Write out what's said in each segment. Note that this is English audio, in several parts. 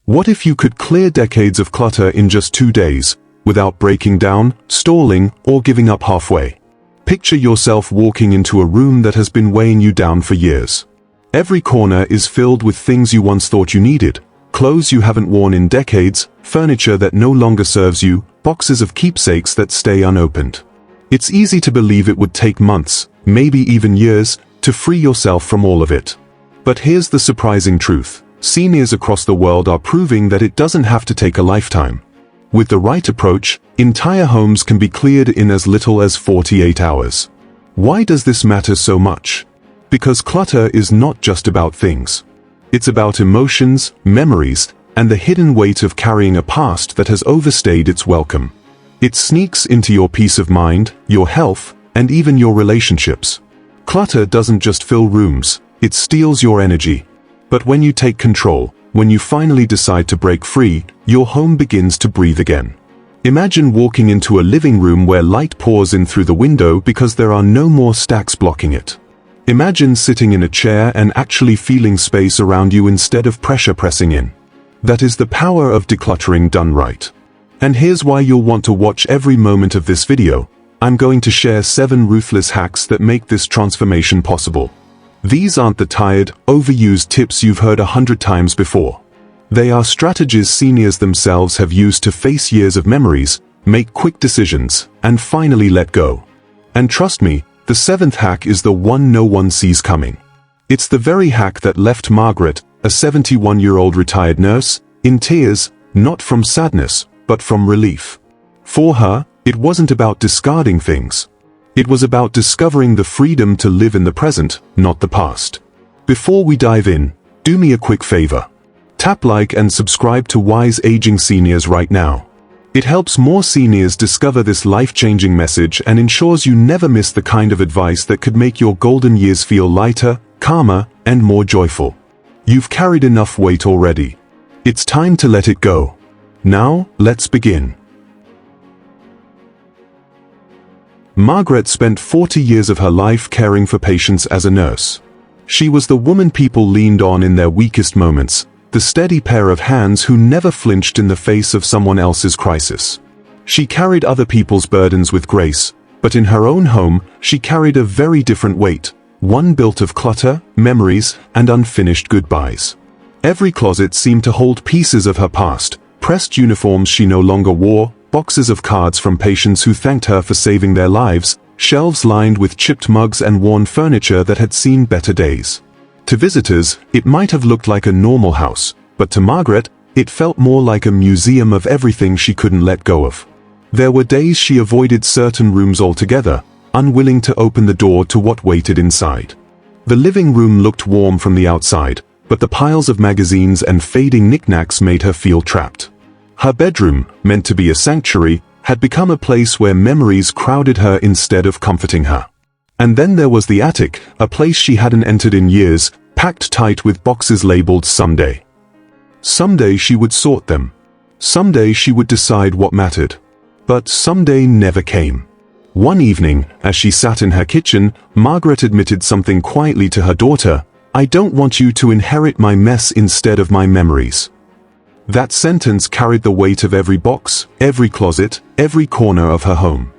What if you could clear decades of clutter in just 2 days, without breaking down, stalling, or giving up halfway? Picture yourself walking into a room that has been weighing you down for years. Every corner is filled with things you once thought you needed, clothes you haven't worn in decades, furniture that no longer serves you, boxes of keepsakes that stay unopened. It's easy to believe it would take months, maybe even years, to free yourself from all of it. But here's the surprising truth. Seniors across the world are proving that it doesn't have to take a lifetime. With the right approach, entire homes can be cleared in as little as 48 hours. Why does this matter so much? Because clutter is not just about things. It's about emotions, memories, and the hidden weight of carrying a past that has overstayed its welcome. It sneaks into your peace of mind, your health, and even your relationships. Clutter doesn't just fill rooms, it steals your energy. But when you take control, when you finally decide to break free, your home begins to breathe again. Imagine walking into a living room where light pours in through the window because there are no more stacks blocking it. Imagine sitting in a chair and actually feeling space around you instead of pressure pressing in. That is the power of decluttering done right. And here's why you'll want to watch every moment of this video. I'm going to share 7 ruthless hacks that make this transformation possible. These aren't the tired, overused tips you've heard 100 times before. They are strategies seniors themselves have used to face years of memories, make quick decisions, and finally let go. And trust me, the 7th hack is the one no one sees coming. It's the very hack that left Margaret, a 71-year-old retired nurse, in tears, not from sadness, but from relief. For her, it wasn't about discarding things. It was about discovering the freedom to live in the present, not the past. Before we dive in, do me a quick favor. Tap like and subscribe to Wise Aging Seniors right now. It helps more seniors discover this life-changing message and ensures you never miss the kind of advice that could make your golden years feel lighter, calmer, and more joyful. You've carried enough weight already. It's time to let it go. Now, let's begin. Margaret spent 40 years of her life caring for patients as a nurse. She was the woman people leaned on in their weakest moments, the steady pair of hands who never flinched in the face of someone else's crisis. She carried other people's burdens with grace, but in her own home, she carried a very different weight, one built of clutter, memories, and unfinished goodbyes. Every closet seemed to hold pieces of her past, pressed uniforms she no longer wore, boxes of cards from patients who thanked her for saving their lives, shelves lined with chipped mugs and worn furniture that had seen better days. To visitors, it might have looked like a normal house, but to Margaret, it felt more like a museum of everything she couldn't let go of. There were days she avoided certain rooms altogether, unwilling to open the door to what waited inside. The living room looked warm from the outside, but the piles of magazines and fading knickknacks made her feel trapped. Her bedroom, meant to be a sanctuary, had become a place where memories crowded her instead of comforting her. And then there was the attic, a place she hadn't entered in years, packed tight with boxes labeled someday. Someday she would sort them. Someday she would decide what mattered. But someday never came. One evening, as she sat in her kitchen, Margaret admitted something quietly to her daughter. "I don't want you to inherit my mess instead of my memories." That sentence carried the weight of every box, every closet, every corner of her home.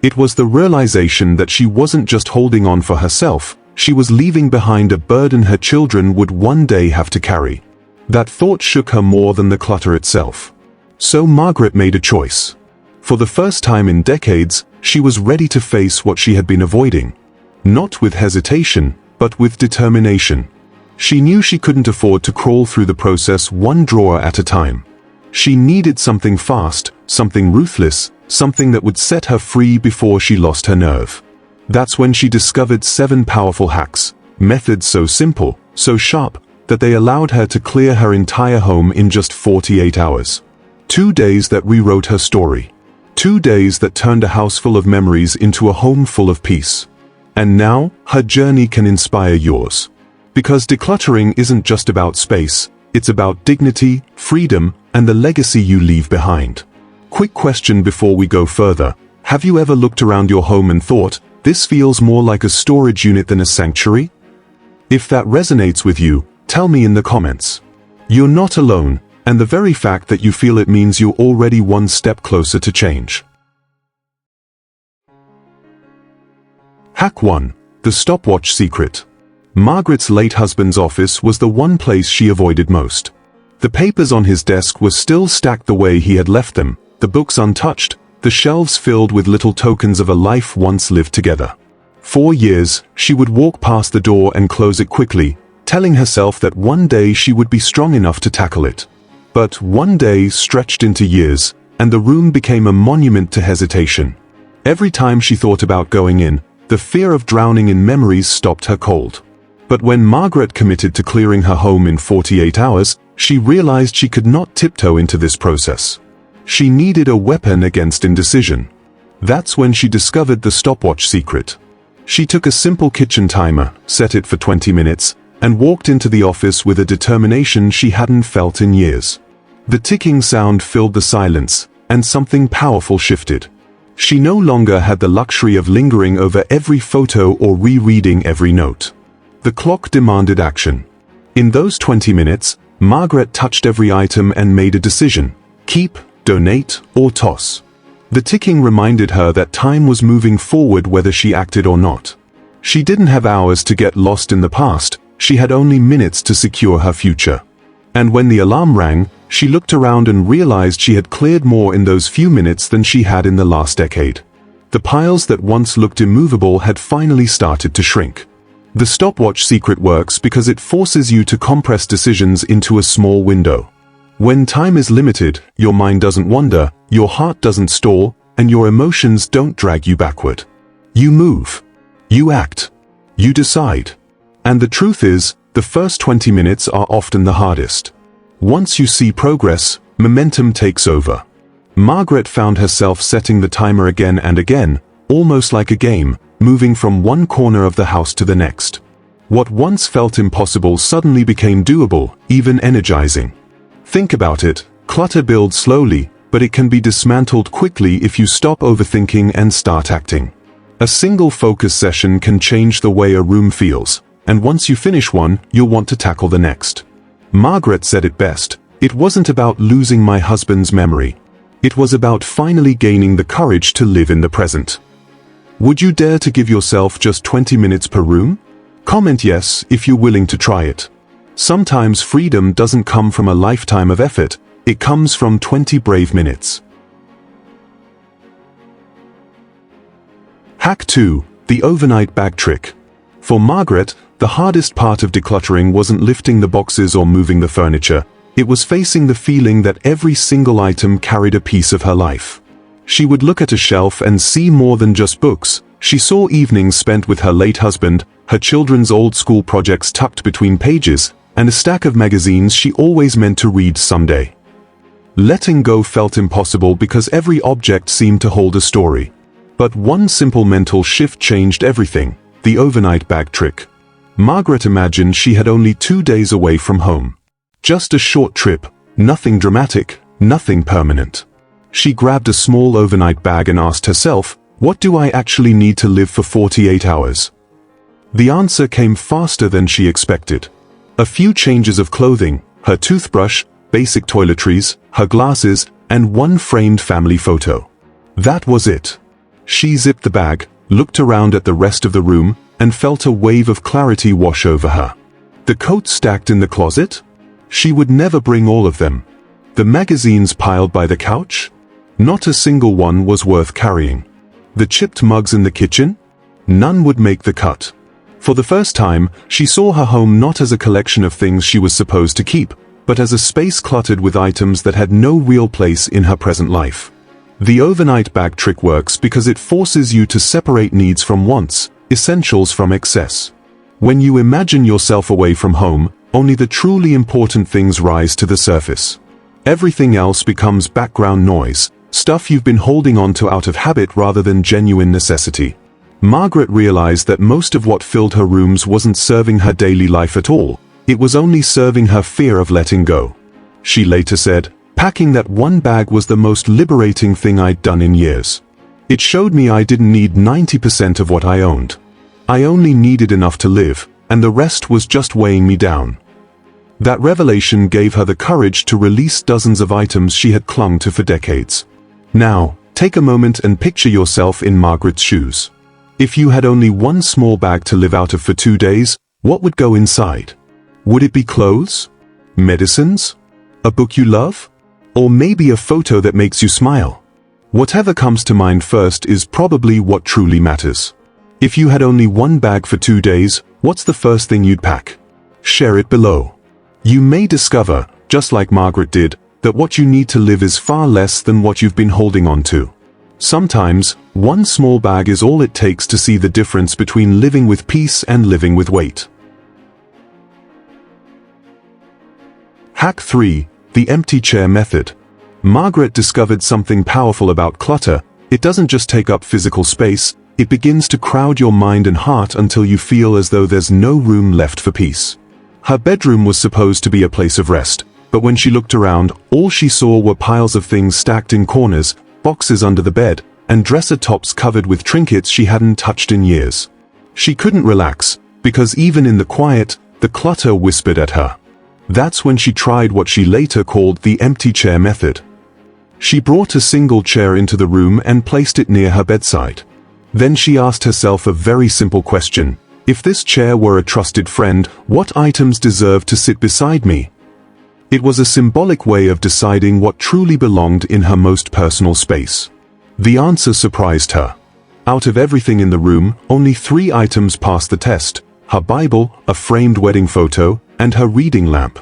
It was the realization that she wasn't just holding on for herself, she was leaving behind a burden her children would one day have to carry. That thought shook her more than the clutter itself. So Margaret made a choice. For the first time in decades, she was ready to face what she had been avoiding. Not with hesitation, but with determination. She knew she couldn't afford to crawl through the process one drawer at a time. She needed something fast, something ruthless, something that would set her free before she lost her nerve. That's when she discovered 7 powerful hacks, methods so simple, so sharp, that they allowed her to clear her entire home in just 48 hours. 2 days that rewrote her story. 2 days that turned a house full of memories into a home full of peace. And now, her journey can inspire yours. Because decluttering isn't just about space, it's about dignity, freedom, and the legacy you leave behind. Quick question before we go further. Have you ever looked around your home and thought, this feels more like a storage unit than a sanctuary? If that resonates with you, tell me in the comments. You're not alone, and the very fact that you feel it means you're already one step closer to change. Hack 1. The Stopwatch Secret. Margaret's late husband's office was the one place she avoided most. The papers on his desk were still stacked the way he had left them, the books untouched, the shelves filled with little tokens of a life once lived together. For years, she would walk past the door and close it quickly, telling herself that one day she would be strong enough to tackle it. But one day stretched into years, and the room became a monument to hesitation. Every time she thought about going in, the fear of drowning in memories stopped her cold. But when Margaret committed to clearing her home in 48 hours, she realized she could not tiptoe into this process. She needed a weapon against indecision. That's when she discovered the Stopwatch Secret. She took a simple kitchen timer, set it for 20 minutes, and walked into the office with a determination she hadn't felt in years. The ticking sound filled the silence, and something powerful shifted. She no longer had the luxury of lingering over every photo or rereading every note. The clock demanded action. In those 20 minutes, Margaret touched every item and made a decision: keep, donate, or toss. The ticking reminded her that time was moving forward whether she acted or not. She didn't have hours to get lost in the past, she had only minutes to secure her future. And when the alarm rang, she looked around and realized she had cleared more in those few minutes than she had in the last decade. The piles that once looked immovable had finally started to shrink. The Stopwatch Secret works because it forces you to compress decisions into a small window. When time is limited, your mind doesn't wander, your heart doesn't stall, and your emotions don't drag you backward. You move. You act. You decide. And the truth is, the first 20 minutes are often the hardest. Once you see progress, momentum takes over. Margaret found herself setting the timer again and again, almost like a game, moving from one corner of the house to the next. What once felt impossible suddenly became doable, even energizing. Think about it, clutter builds slowly, but it can be dismantled quickly if you stop overthinking and start acting. A single focus session can change the way a room feels, and once you finish one, you'll want to tackle the next. Margaret said it best: it wasn't about losing my husband's memory. It was about finally gaining the courage to live in the present. Would you dare to give yourself just 20 minutes per room? Comment yes if you're willing to try it. Sometimes freedom doesn't come from a lifetime of effort, it comes from 20 brave minutes. Hack 2. The Overnight Bag Trick. For Margaret, the hardest part of decluttering wasn't lifting the boxes or moving the furniture, it was facing the feeling that every single item carried a piece of her life. She would look at a shelf and see more than just books. She saw evenings spent with her late husband, her children's old school projects tucked between pages, and a stack of magazines she always meant to read someday. Letting go felt impossible because every object seemed to hold a story. But one simple mental shift changed everything: the overnight bag trick. Margaret imagined she had only 2 days away from home. Just a short trip, nothing dramatic, nothing permanent. She grabbed a small overnight bag and asked herself, what do I actually need to live for 48 hours? The answer came faster than she expected. A few changes of clothing, her toothbrush, basic toiletries, her glasses, and one framed family photo. That was it. She zipped the bag, looked around at the rest of the room, and felt a wave of clarity wash over her. The coats stacked in the closet? She would never bring all of them. The magazines piled by the couch? Not a single one was worth carrying. The chipped mugs in the kitchen? None would make the cut. For the first time, she saw her home not as a collection of things she was supposed to keep, but as a space cluttered with items that had no real place in her present life. The overnight bag trick works because it forces you to separate needs from wants, essentials from excess. When you imagine yourself away from home, only the truly important things rise to the surface. Everything else becomes background noise, stuff you've been holding on to out of habit rather than genuine necessity. Margaret realized that most of what filled her rooms wasn't serving her daily life at all, it was only serving her fear of letting go. She later said, packing that one bag was the most liberating thing I'd done in years. It showed me I didn't need 90% of what I owned. I only needed enough to live, and the rest was just weighing me down. That revelation gave her the courage to release dozens of items she had clung to for decades. Now, take a moment and picture yourself in Margaret's shoes. If you had only one small bag to live out of for 2 days, what would go inside? Would it be clothes? Medicines? A book you love? Or maybe a photo that makes you smile? Whatever comes to mind first is probably what truly matters. If you had only one bag for 2 days, what's the first thing you'd pack? Share it below. You may discover, just like Margaret did, that what you need to live is far less than what you've been holding on to. Sometimes, one small bag is all it takes to see the difference between living with peace and living with weight. Hack 3. The empty chair method. Margaret discovered something powerful about clutter. It doesn't just take up physical space, it begins to crowd your mind and heart until you feel as though there's no room left for peace. Her bedroom was supposed to be a place of rest, but when she looked around, all she saw were piles of things stacked in corners, boxes under the bed, and dresser tops covered with trinkets she hadn't touched in years. She couldn't relax, because even in the quiet, the clutter whispered at her. That's when she tried what she later called the empty chair method. She brought a single chair into the room and placed it near her bedside. Then she asked herself a very simple question. If this chair were a trusted friend, what items deserve to sit beside me? It was a symbolic way of deciding what truly belonged in her most personal space. The answer surprised her. Out of everything in the room, only 3 items passed the test: her Bible, a framed wedding photo, and her reading lamp.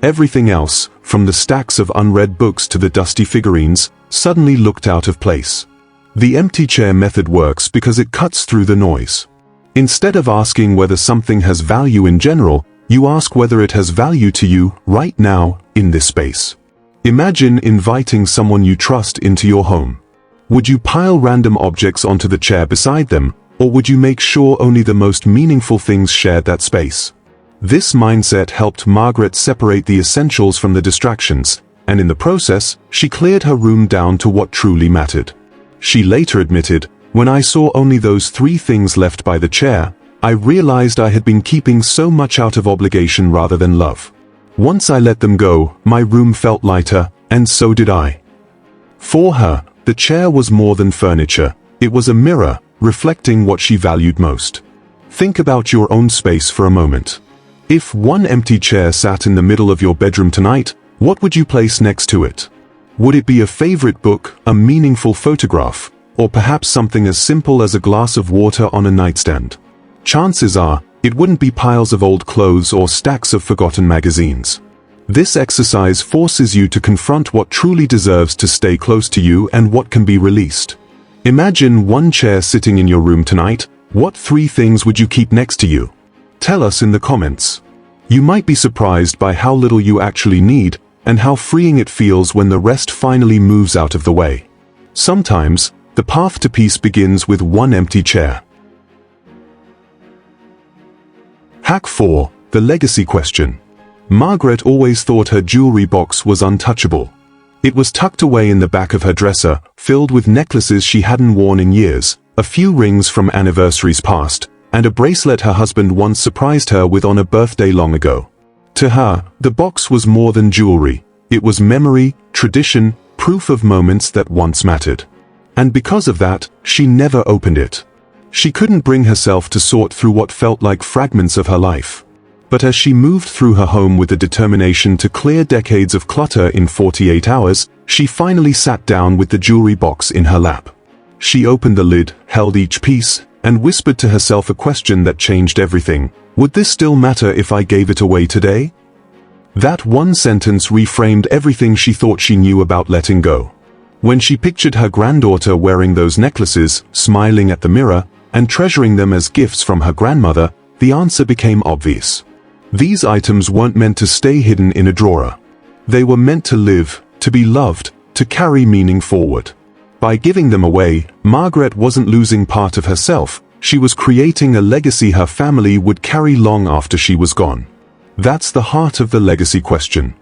Everything else, from the stacks of unread books to the dusty figurines, suddenly looked out of place. The empty chair method works because it cuts through the noise. Instead of asking whether something has value in general, you ask whether it has value to you right now, in this space. Imagine inviting someone you trust into your home. Would you pile random objects onto the chair beside them, or would you make sure only the most meaningful things shared that space? This mindset helped Margaret separate the essentials from the distractions, and in the process, she cleared her room down to what truly mattered. She later admitted, "When I saw only those 3 things left by the chair, I realized I had been keeping so much out of obligation rather than love. Once I let them go, my room felt lighter, and so did I." For her, the chair was more than furniture. It was a mirror, reflecting what she valued most. Think about your own space for a moment. If one empty chair sat in the middle of your bedroom tonight, what would you place next to it? Would it be a favorite book, a meaningful photograph, or perhaps something as simple as a glass of water on a nightstand? Chances are, it wouldn't be piles of old clothes or stacks of forgotten magazines. This exercise forces you to confront what truly deserves to stay close to you and what can be released. Imagine one chair sitting in your room tonight. What 3 things would you keep next to you? Tell us in the comments. You might be surprised by how little you actually need, and how freeing it feels when the rest finally moves out of the way. Sometimes, the path to peace begins with one empty chair. Hack 4. The legacy question. Margaret always thought her jewelry box was untouchable. It was tucked away in the back of her dresser, filled with necklaces she hadn't worn in years, a few rings from anniversaries past, and a bracelet her husband once surprised her with on a birthday long ago. To her, the box was more than jewelry. It was memory, tradition, proof of moments that once mattered. And because of that, she never opened it. She couldn't bring herself to sort through what felt like fragments of her life. But as she moved through her home with the determination to clear decades of clutter in 48 hours, she finally sat down with the jewelry box in her lap. She opened the lid, held each piece, and whispered to herself a question that changed everything. Would this still matter if I gave it away today? That one sentence reframed everything she thought she knew about letting go. When she pictured her granddaughter wearing those necklaces, smiling at the mirror, and treasuring them as gifts from her grandmother, the answer became obvious. These items weren't meant to stay hidden in a drawer. They were meant to live, to be loved, to carry meaning forward. By giving them away, Margaret wasn't losing part of herself. She was creating a legacy her family would carry long after she was gone. That's the heart of the legacy question.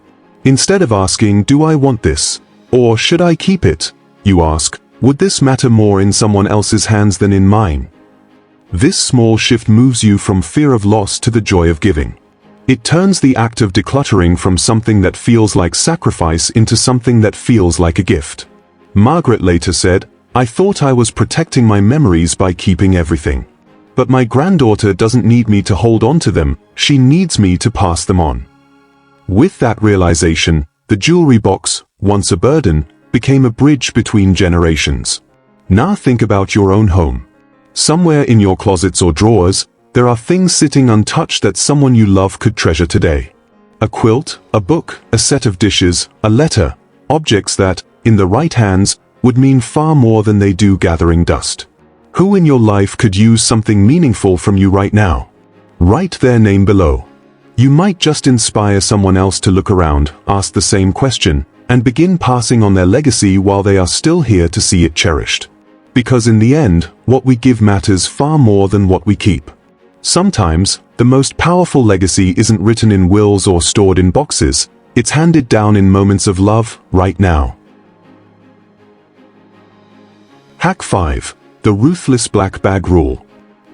Instead of asking, "Do I want this?" or "Should I keep it?" you ask, "Would this matter more in someone else's hands than in mine?" This small shift moves you from fear of loss to the joy of giving. It turns the act of decluttering from something that feels like sacrifice into something that feels like a gift. Margaret later said, "I thought I was protecting my memories by keeping everything. But my granddaughter doesn't need me to hold on to them, she needs me to pass them on." With that realization, the jewelry box, once a burden, became a bridge between generations. Now think about your own home. Somewhere in your closets or drawers, there are things sitting untouched that someone you love could treasure today. A quilt, a book, a set of dishes, a letter, objects that, in the right hands, would mean far more than they do gathering dust. Who in your life could use something meaningful from you right now? Write their name below. You might just inspire someone else to look around, ask the same question, and begin passing on their legacy while they are still here to see it cherished. Because in the end, what we give matters far more than what we keep. Sometimes, the most powerful legacy isn't written in wills or stored in boxes, it's handed down in moments of love, right now. Hack 5. The Ruthless Black Bag Rule.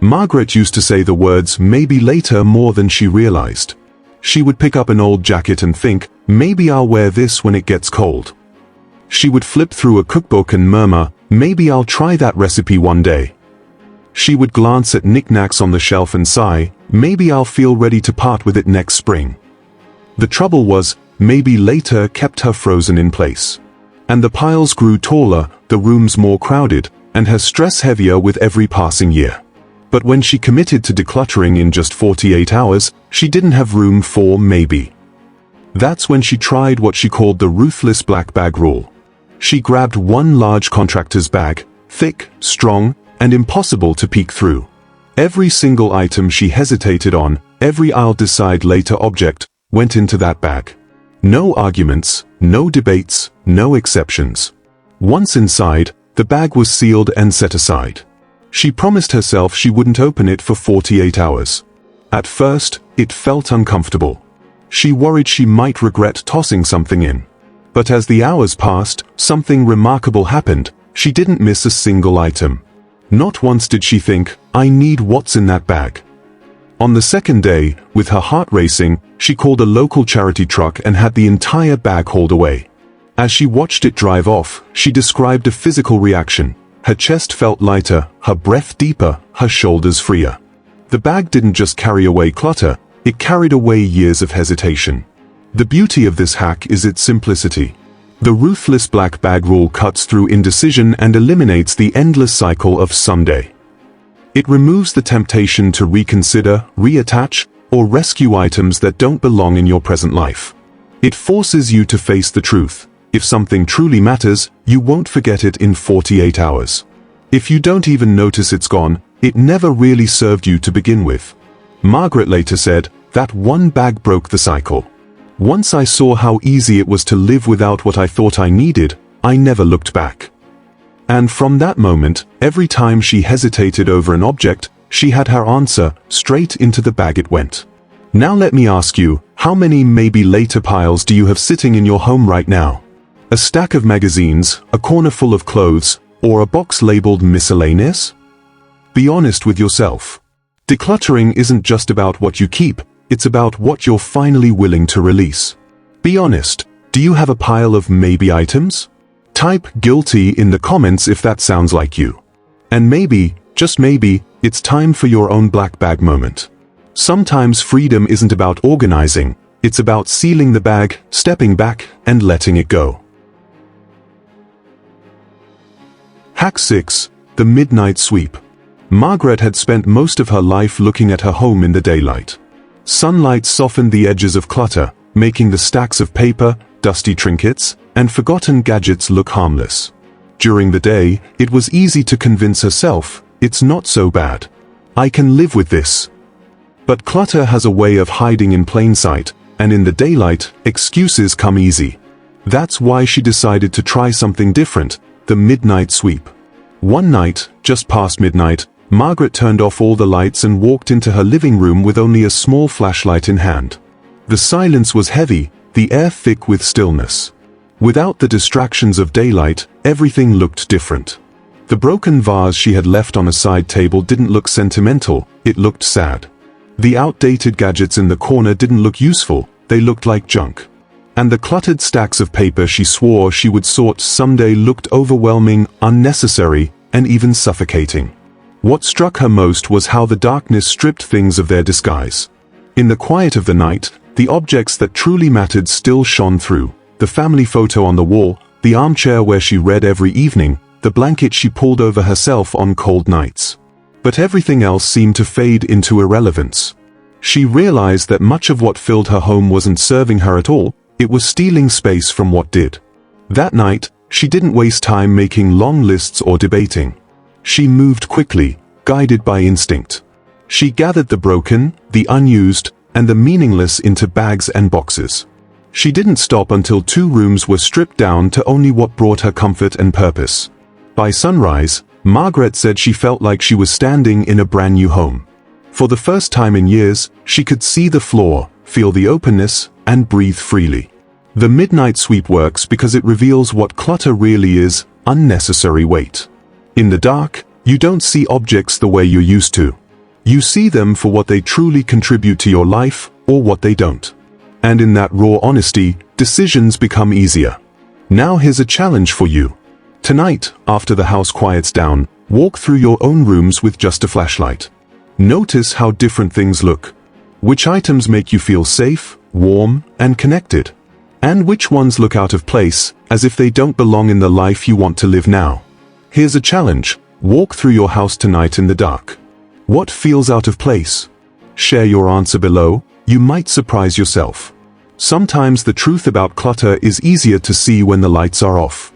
Margaret used to say the words "maybe later" more than she realized. She would pick up an old jacket and think, "Maybe I'll wear this when it gets cold." She would flip through a cookbook and murmur, "Maybe I'll try that recipe one day." She would glance at knickknacks on the shelf and sigh, "Maybe I'll feel ready to part with it next spring." The trouble was, "maybe later" kept her frozen in place. And the piles grew taller, the rooms more crowded, and her stress heavier with every passing year. But when she committed to decluttering in just 48 hours, she didn't have room for maybe. That's when she tried what she called the Ruthless Black Bag Rule. She grabbed one large contractor's bag, thick, strong, and impossible to peek through. Every single item she hesitated on, every "I'll decide later" object, went into that bag. No arguments, no debates, no exceptions. Once inside, the bag was sealed and set aside. She promised herself she wouldn't open it for 48 hours. At first, it felt uncomfortable. She worried she might regret tossing something in. But as the hours passed, something remarkable happened. She didn't miss a single item. Not once did she think, "I need what's in that bag." On the second day, with her heart racing, she called a local charity truck and had the entire bag hauled away. As she watched it drive off, she described a physical reaction. Her chest felt lighter, her breath deeper, her shoulders freer. The bag didn't just carry away clutter, it carried away years of hesitation. The beauty of this hack is its simplicity. The Ruthless Black Bag Rule cuts through indecision and eliminates the endless cycle of someday. It removes the temptation to reconsider, reattach, or rescue items that don't belong in your present life. It forces you to face the truth. If something truly matters, you won't forget it in 48 hours. If you don't even notice it's gone, it never really served you to begin with. Margaret later said, "That one bag broke the cycle. Once I saw how easy it was to live without what I thought I needed, I never looked back." And from that moment, every time she hesitated over an object, she had her answer, straight into the bag it went. Now let me ask you, how many maybe later piles do you have sitting in your home right now? A stack of magazines, a corner full of clothes, or a box labeled miscellaneous? Be honest with yourself. Decluttering isn't just about what you keep, it's about what you're finally willing to release. Be honest, do you have a pile of maybe items? Type "guilty" in the comments if that sounds like you. And maybe, just maybe, it's time for your own black bag moment. Sometimes freedom isn't about organizing, it's about sealing the bag, stepping back, and letting it go. Hack 6. The Midnight Sweep. Margaret had spent most of her life looking at her home in the daylight. Sunlight softened the edges of clutter, making the stacks of paper, dusty trinkets, and forgotten gadgets look harmless. During the day, it was easy to convince herself, "It's not so bad. I can live with this." But clutter has a way of hiding in plain sight, and in the daylight, excuses come easy. That's why she decided to try something different, the midnight sweep. One night, just past midnight, Margaret turned off all the lights and walked into her living room with only a small flashlight in hand. The silence was heavy, the air thick with stillness. Without the distractions of daylight, everything looked different. The broken vase she had left on a side table didn't look sentimental, it looked sad. The outdated gadgets in the corner didn't look useful, they looked like junk. And the cluttered stacks of paper she swore she would sort someday looked overwhelming, unnecessary, and even suffocating. What struck her most was how the darkness stripped things of their disguise. In the quiet of the night, the objects that truly mattered still shone through. The family photo on the wall, the armchair where she read every evening, the blanket she pulled over herself on cold nights. But everything else seemed to fade into irrelevance. She realized that much of what filled her home wasn't serving her at all, it was stealing space from what did. That night, she didn't waste time making long lists or debating. She moved quickly, guided by instinct. She gathered the broken, the unused, and the meaningless into bags and boxes. She didn't stop until 2 rooms were stripped down to only what brought her comfort and purpose. By sunrise, Margaret said she felt like she was standing in a brand new home. For the first time in years, she could see the floor, feel the openness, and breathe freely. The midnight sweep works because it reveals what clutter really is: unnecessary weight. In the dark, you don't see objects the way you're used to. You see them for what they truly contribute to your life, or what they don't. And in that raw honesty, decisions become easier. Now here's a challenge for you. Tonight, after the house quiets down, walk through your own rooms with just a flashlight. Notice how different things look. Which items make you feel safe, warm, and connected? And which ones look out of place, as if they don't belong in the life you want to live now? Here's a challenge. Walk through your house tonight in the dark. What feels out of place? Share your answer below. You might surprise yourself. Sometimes the truth about clutter is easier to see when the lights are off.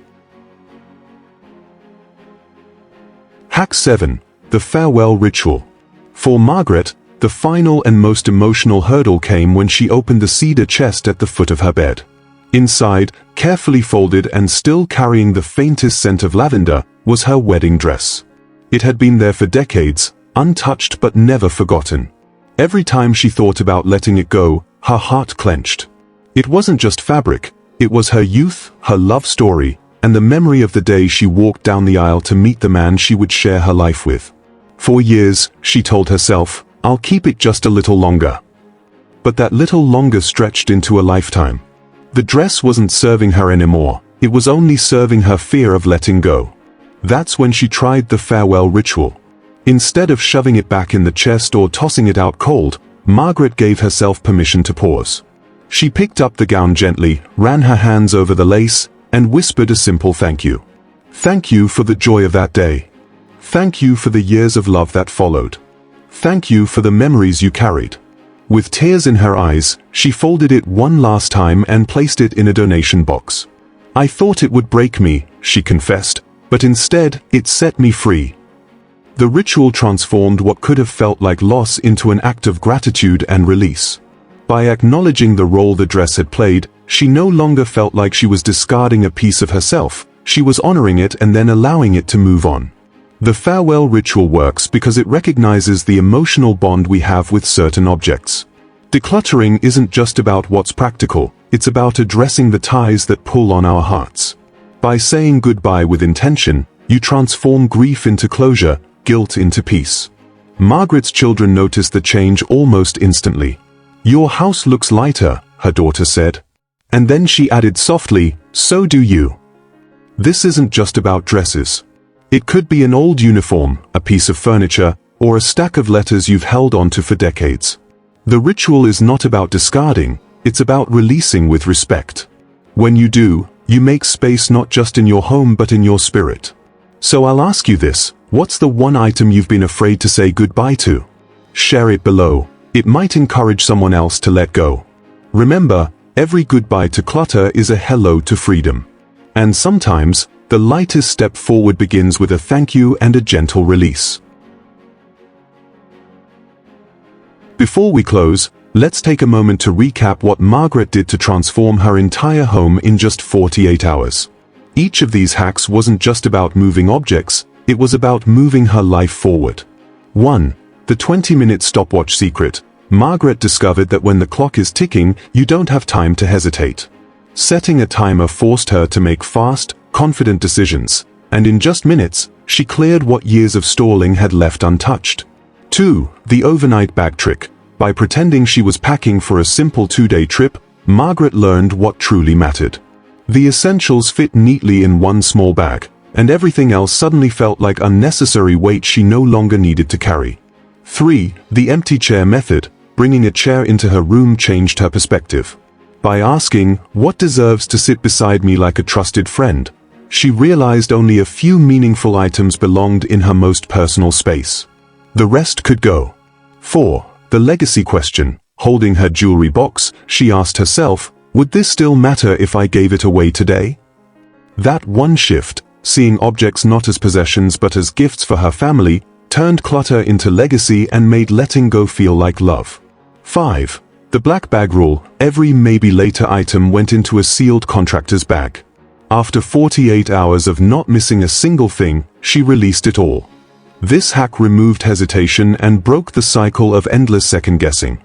Hack 7. The Farewell Ritual. For Margaret, the final and most emotional hurdle came when she opened the cedar chest at the foot of her bed. Inside, carefully folded and still carrying the faintest scent of lavender, was her wedding dress. It had been there for decades, untouched but never forgotten. Every time she thought about letting it go, her heart clenched. It wasn't just fabric, it was her youth, her love story, and the memory of the day she walked down the aisle to meet the man she would share her life with. For years, she told herself, "I'll keep it just a little longer." But that little longer stretched into a lifetime. The dress wasn't serving her anymore, it was only serving her fear of letting go. That's when she tried the farewell ritual. Instead of shoving it back in the chest or tossing it out cold, Margaret gave herself permission to pause. She picked up the gown gently, ran her hands over the lace, and whispered a simple thank you. Thank you for the joy of that day. Thank you for the years of love that followed. Thank you for the memories you carried. With tears in her eyes, she folded it one last time and placed it in a donation box. "I thought it would break me," she confessed, "but instead, it set me free." The ritual transformed what could have felt like loss into an act of gratitude and release. By acknowledging the role the dress had played, she no longer felt like she was discarding a piece of herself, she was honoring it and then allowing it to move on. The farewell ritual works because it recognizes the emotional bond we have with certain objects. Decluttering isn't just about what's practical, it's about addressing the ties that pull on our hearts. By saying goodbye with intention, you transform grief into closure, guilt into peace. Margaret's children noticed the change almost instantly. "Your house looks lighter," her daughter said. And then she added softly, "So do you." This isn't just about dresses. It could be an old uniform, a piece of furniture, or a stack of letters you've held onto for decades. The ritual is not about discarding, it's about releasing with respect. When you do, you make space not just in your home but in your spirit. So I'll ask you this, what's the one item you've been afraid to say goodbye to? Share it below. It might encourage someone else to let go. Remember, every goodbye to clutter is a hello to freedom. And sometimes, the lightest step forward begins with a thank you and a gentle release. Before we close, let's take a moment to recap what Margaret did to transform her entire home in just 48 hours. Each of these hacks wasn't just about moving objects, it was about moving her life forward. 1. The 20-minute stopwatch secret. Margaret discovered that when the clock is ticking, you don't have time to hesitate. Setting a timer forced her to make fast, confident decisions, and in just minutes, she cleared what years of stalling had left untouched. 2. The overnight bag trick. By pretending she was packing for a simple 2-day trip, Margaret learned what truly mattered. The essentials fit neatly in one small bag, and everything else suddenly felt like unnecessary weight she no longer needed to carry. 3. The empty chair method. Bringing a chair into her room changed her perspective. By asking, "What deserves to sit beside me like a trusted friend?" she realized only a few meaningful items belonged in her most personal space. The rest could go. 4. The legacy question. Holding her jewelry box, she asked herself, would this still matter if I gave it away today? That one shift, seeing objects not as possessions but as gifts for her family, turned clutter into legacy and made letting go feel like love. 5. The black bag rule. Every maybe later item went into a sealed contractor's bag. After 48 hours of not missing a single thing, she released it all. This hack removed hesitation and broke the cycle of endless second-guessing.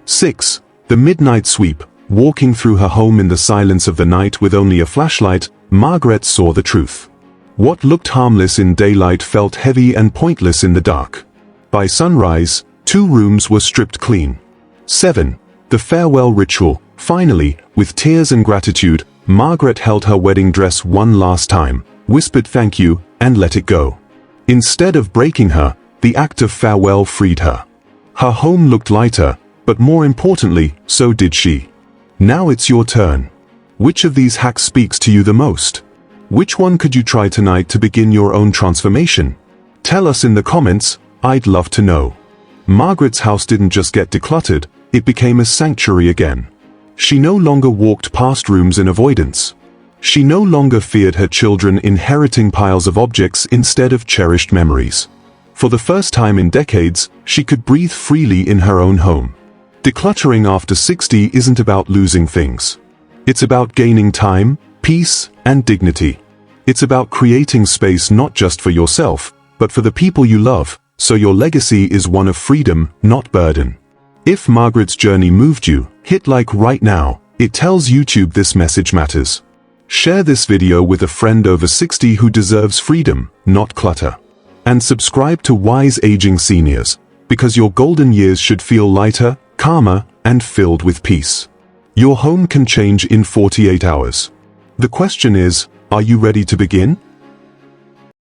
6. The midnight sweep. Walking through her home in the silence of the night with only a flashlight, Margaret saw the truth. What looked harmless in daylight felt heavy and pointless in the dark. By sunrise, 2 rooms were stripped clean. 7. The farewell ritual. Finally, with tears and gratitude, Margaret held her wedding dress one last time, whispered thank you, and let it go. Instead of breaking her, the act of farewell freed her. Her home looked lighter, but more importantly, so did she. Now it's your turn. Which of these hacks speaks to you the most? Which one could you try tonight to begin your own transformation? Tell us in the comments, I'd love to know. Margaret's house didn't just get decluttered, it became a sanctuary again. She no longer walked past rooms in avoidance. She no longer feared her children inheriting piles of objects instead of cherished memories. For the first time in decades, she could breathe freely in her own home. Decluttering after 60 isn't about losing things. It's about gaining time, peace, and dignity. It's about creating space not just for yourself, but for the people you love, so your legacy is one of freedom, not burden. If Margaret's journey moved you, hit like right now. It tells YouTube this message matters. Share this video with a friend over 60 who deserves freedom, not clutter. And subscribe to Wise Aging Seniors, because your golden years should feel lighter, calmer, and filled with peace. Your home can change in 48 hours. The question is, are you ready to begin?